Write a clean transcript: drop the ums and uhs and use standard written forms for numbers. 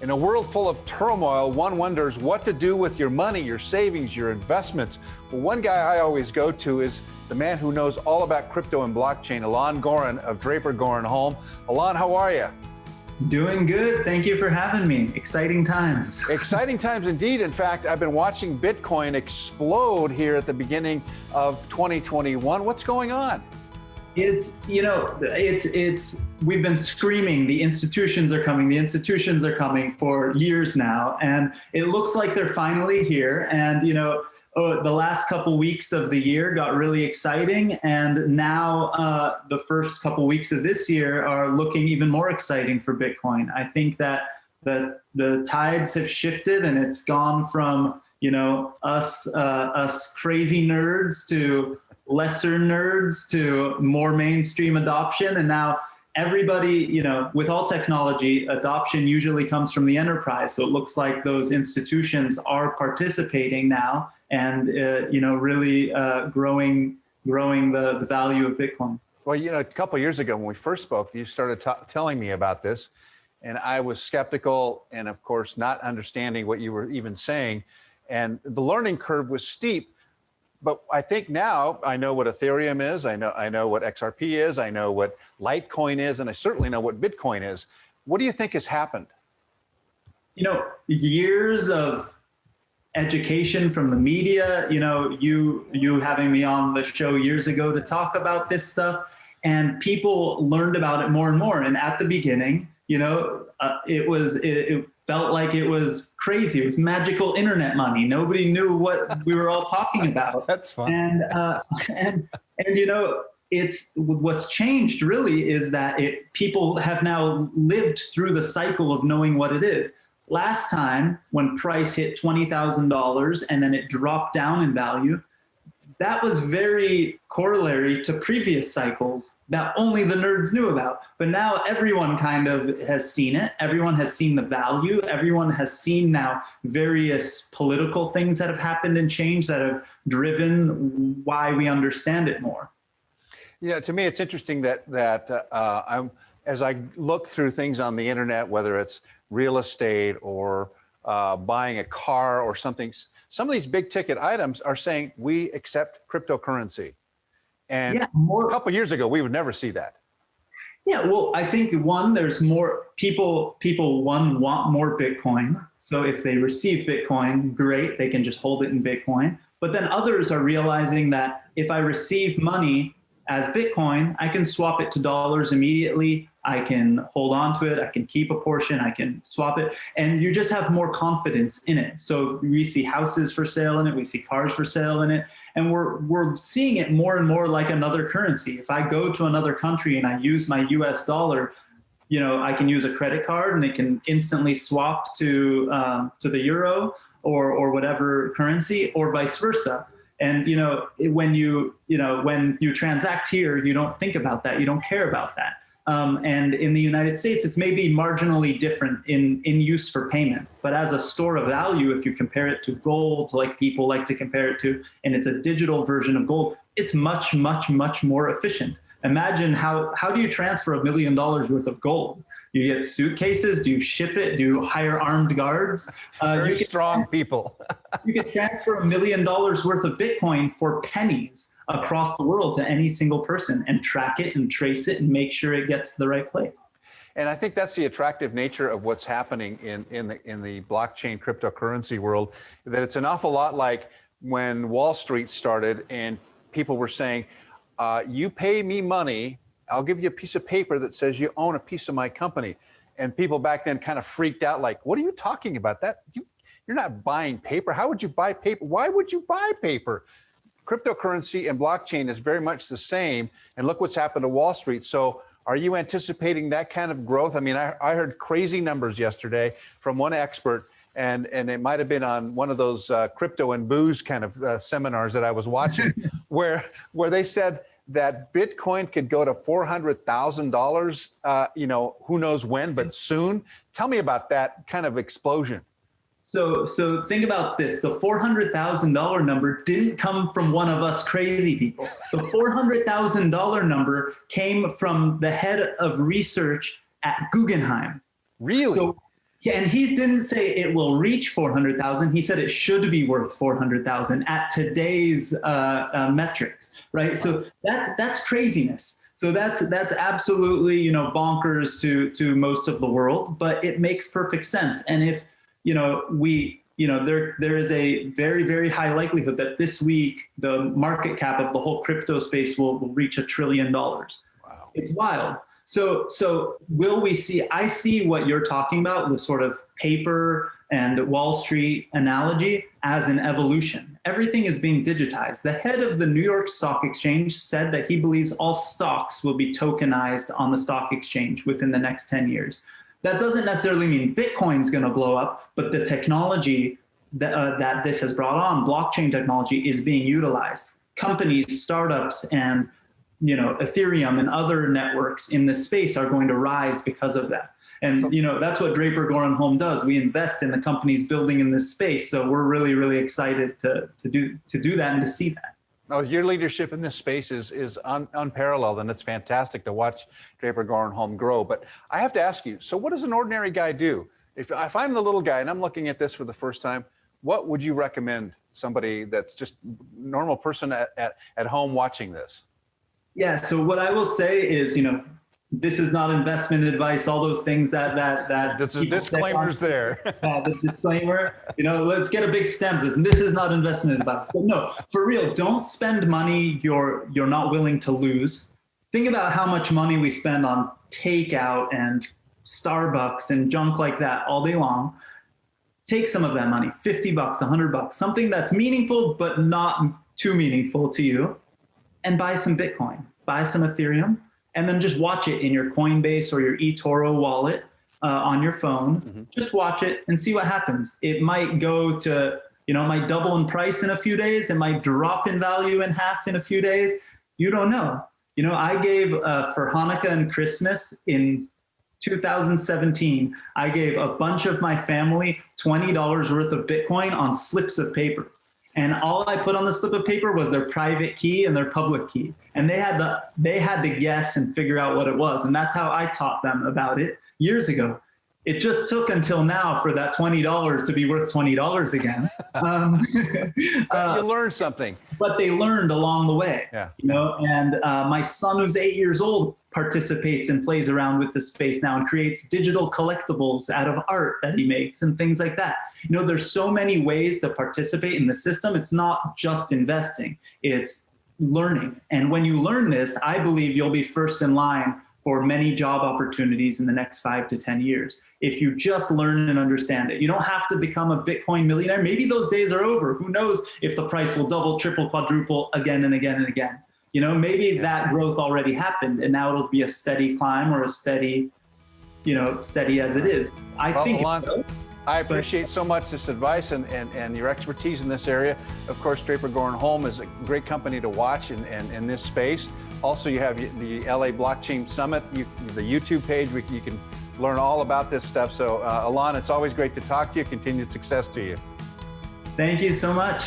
In a world full of turmoil, one wonders what to do with your money, your savings, your investments. Well, one guy I always go to is the man who knows all about crypto and blockchain, Alon Goren of Draper, Goren, Holm. Alon, how are you? Doing good. Thank you for having me. Exciting times. Exciting times indeed. In fact, I've been watching Bitcoin explode here at the beginning of 2021. What's going on? It's, we've been screaming, the institutions are coming for years now. And it looks like they're finally here. And, the last couple weeks of the year got really exciting. And now the first couple weeks of this year are looking even more exciting for Bitcoin. I think that the tides have shifted and it's gone from, us crazy nerds to lesser nerds to more mainstream adoption. And now everybody, with all technology, adoption usually comes from the enterprise. So it looks like those institutions are participating now and, really growing the value of Bitcoin. Well, a couple of years ago when we first spoke, you started telling me about this, and I was skeptical and, of course, not understanding what you were even saying. And the learning curve was steep. But I think now I know what Ethereum is, I know what XRP is, I know what Litecoin is, and I certainly know what Bitcoin is. What do you think has happened? Years of education from the media, you having me on the show years ago to talk about this stuff, and people learned about it more and more. And at the beginning, it felt like it was crazy. It was magical internet money. Nobody knew what we were all talking about. That's fun. And it's what's changed really is that people have now lived through the cycle of knowing what it is. Last time when price hit $20,000 and then it dropped down in value, that was very corollary to previous cycles that only the nerds knew about. But now everyone kind of has seen it. Everyone has seen the value. Everyone has seen now various political things that have happened and changed that have driven why we understand it more. To me, it's interesting that as I look through things on the internet, whether it's real estate or buying a car or something, some of these big ticket items are saying we accept cryptocurrency. And a couple of years ago, we would never see that. Yeah, well, I think there's more people want more Bitcoin. So if they receive Bitcoin, great, they can just hold it in Bitcoin. But then others are realizing that if I receive money as Bitcoin, I can swap it to dollars immediately. I can hold on to it. I can keep a portion. I can swap it. And you just have more confidence in it. So we see houses for sale in it. We see cars for sale in it. And we're seeing it more and more like another currency. If I go to another country and I use my US dollar, I can use a credit card and it can instantly swap to the euro or whatever currency, or vice versa. And when you transact here, you don't think about that. You don't care about that. And in the United States, it's maybe marginally different in use for payment. But as a store of value, if you compare it to gold, like people like to compare it to, and it's a digital version of gold, it's much, much, much more efficient. Imagine how do you transfer $1 million worth of gold? You get suitcases? Do you ship it? Do you hire armed guards? Very strong people. You can transfer $1 million worth of Bitcoin for pennies across the world to any single person and track it and trace it and make sure it gets to the right place. And I think that's the attractive nature of what's happening in the blockchain cryptocurrency world, that it's an awful lot like when Wall Street started and people were saying, you pay me money, I'll give you a piece of paper that says you own a piece of my company. And people back then kind of freaked out, like, what are you talking about? You're not buying paper. How would you buy paper? Why would you buy paper? Cryptocurrency and blockchain is very much the same. And look what's happened to Wall Street. So are you anticipating that kind of growth? I mean, I heard crazy numbers yesterday from one expert, and it might have been on one of those crypto and booze kind of seminars that I was watching, where they said that Bitcoin could go to $400,000, who knows when, but soon. Tell me about that kind of explosion. So think about this. The $400,000 number didn't come from one of us crazy people. The $400,000 number came from the head of research at Guggenheim. Really? So Yeah, and he didn't say it will reach 400,000. He said it should be worth 400,000 at today's metrics, right? So that's craziness. So that's absolutely, you know, bonkers to most of the world, but it makes perfect sense. And if, you know, there is a very, very high likelihood that this week the market cap of the whole crypto space will reach $1 trillion. Wow. It's wild. So will we see, I see what you're talking about with sort of paper and Wall Street analogy as an evolution. Everything is being digitized. The head of the New York Stock Exchange said that he believes all stocks will be tokenized on the stock exchange within the next 10 years. That doesn't necessarily mean Bitcoin's going to blow up, but the technology that this has brought on, blockchain technology, is being utilized. Companies, startups, and you know, Ethereum and other networks in this space are going to rise because of that. And you know, that's what Draper, Goren, Holm does. We invest in the companies building in this space. So we're really, really excited to do that and to see that. No, your leadership in this space is unparalleled, and it's fantastic to watch Draper, Goren, Holm grow. But I have to ask you, so what does an ordinary guy do? If I'm the little guy and I'm looking at this for the first time, what would you recommend somebody that's just normal person at home watching this? Yeah, so what I will say is, you know, this is not investment advice, all those things that the disclaimer's there. The disclaimer, you know, let's get a big stamp this, and this is not investment advice. But no, for real, don't spend money you're not willing to lose. Think about how much money we spend on takeout and Starbucks and junk like that all day long. Take some of that money, $50, $100, something that's meaningful but not too meaningful to you, and buy some Bitcoin, buy some Ethereum, and then just watch it in your Coinbase or your eToro wallet on your phone. Mm-hmm. Just watch it and see what happens. It might go to, you know, it might double in price in a few days. It might drop in value in half in a few days. You don't know. You know, I gave for Hanukkah and Christmas in 2017, I gave a bunch of my family $20 worth of Bitcoin on slips of paper. And all I put on the slip of paper was their private key and their public key. And they had to guess and figure out what it was. And that's how I taught them about it years ago. It just took until now for that $20 to be worth $20 again. You learned something. But they learned along the way. Yeah. You know, and my son, who's 8 years old, participates and plays around with the space now and creates digital collectibles out of art that he makes and things like that. You know, there's so many ways to participate in the system. It's not just investing, it's learning. And when you learn this, I believe you'll be first in line for many job opportunities in the next 5 to 10 years. If you just learn and understand it, you don't have to become a Bitcoin millionaire. Maybe those days are over. Who knows if the price will double, triple, quadruple again and again and again. You know, maybe that growth already happened and now it'll be a steady climb or a steady, you know, steady as it is. Alon, I appreciate so much this advice and your expertise in this area. Of course, Draper, Goren, Holm is a great company to watch in this space. Also, you have the LA Blockchain Summit, the YouTube page, where you can learn all about this stuff. So, Alon, it's always great to talk to you. Continued success to you. Thank you so much.